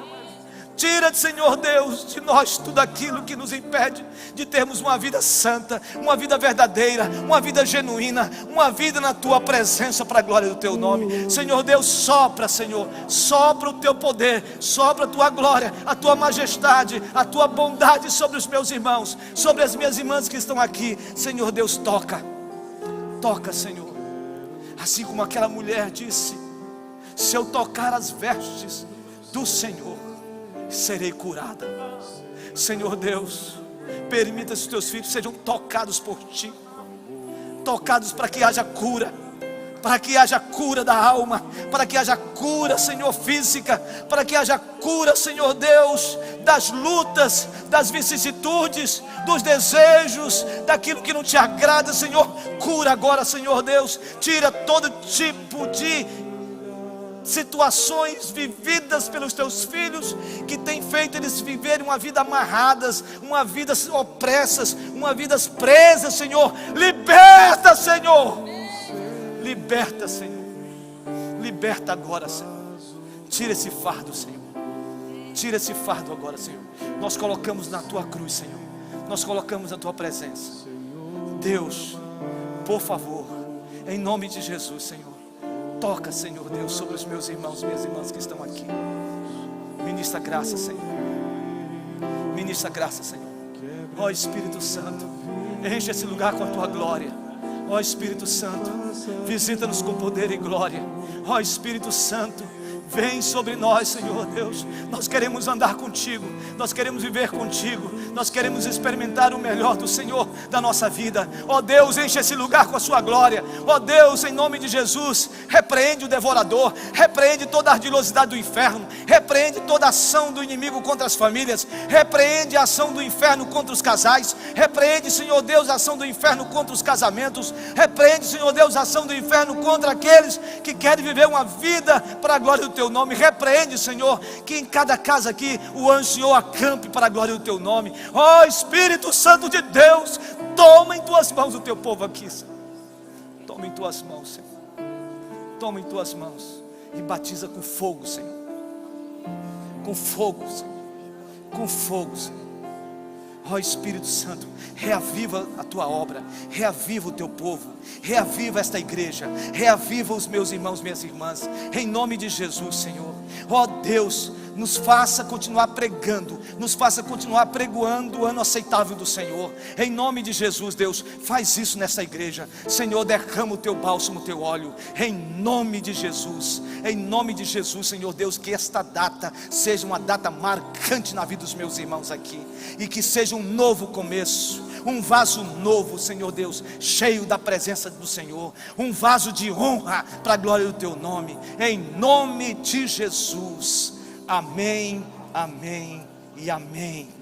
Tira, Senhor Deus, de nós tudo aquilo que nos impede de termos uma vida santa, uma vida verdadeira, uma vida genuína, uma vida na Tua presença, para a glória do Teu nome. Senhor Deus, sopra, Senhor, sopra o Teu poder, sopra a Tua glória, a Tua majestade, a Tua bondade sobre os meus irmãos, sobre as minhas irmãs que estão aqui. Senhor Deus, toca, toca, Senhor. Assim como aquela mulher disse: se eu tocar as vestes do Senhor, serei curada. Senhor Deus, permita que os Teus filhos sejam tocados por Ti, tocados para que haja cura, para que haja cura da alma, para que haja cura, Senhor, física, para que haja cura, Senhor Deus, das lutas, das vicissitudes, dos desejos, daquilo que não Te agrada, Senhor. Cura agora, Senhor Deus, tira todo tipo de situações vividas pelos Teus filhos, que tem feito eles viverem uma vida amarradas, uma vida opressas, uma vida presas, Senhor. Liberta, Senhor, liberta, Senhor, liberta agora, Senhor. Tira esse fardo, Senhor, tira esse fardo agora, Senhor. Nós colocamos na Tua cruz, Senhor, nós colocamos na Tua presença. Deus, por favor, Em nome de Jesus, Senhor. Toca, Senhor Deus, sobre os meus irmãos, minhas irmãs que estão aqui. Ministra graça, Senhor. Ministra graça, Senhor. Ó Espírito Santo, enche esse lugar com a tua glória. Ó Espírito Santo, visita-nos com poder e glória. Ó Espírito Santo, vem sobre nós, Senhor Deus. Nós queremos andar contigo, nós queremos viver contigo, nós queremos experimentar o melhor do Senhor da nossa vida. Ó Deus, enche esse lugar com a sua glória. Ó Deus, em nome de Jesus, repreende o devorador, repreende toda a ardilosidade do inferno, repreende toda a ação do inimigo contra as famílias, repreende a ação do inferno contra os casais, repreende, Senhor Deus, a ação do inferno contra os casamentos, repreende, Senhor Deus, a ação do inferno contra aqueles que querem viver uma vida para a glória do teu nome. Repreende, Senhor, que em cada casa aqui o anjo, Senhor, acampe para a glória do teu nome. Ó Espírito Santo de Deus, toma em tuas mãos o teu povo aqui, Senhor. Toma em tuas mãos, Senhor. Toma em tuas mãos e batiza com fogo, Senhor. Com fogo, Senhor. Com fogo, Senhor. Ó Espírito Santo, reaviva a tua obra, reaviva o teu povo, reaviva esta igreja, reaviva os meus irmãos, minhas irmãs, em nome de Jesus, Senhor. Ó Deus, nos faça continuar pregando, nos faça continuar pregoando o ano aceitável do Senhor, em nome de Jesus. Deus, faz isso nessa igreja, Senhor, derrama o teu bálsamo, o teu óleo, em nome de Jesus, Senhor Deus, que esta data seja uma data marcante na vida dos meus irmãos aqui, e que seja um novo começo, um vaso novo, Senhor Deus, cheio da presença do Senhor, um vaso de honra para a glória do teu nome, em nome de Jesus. Amém, amém e amém.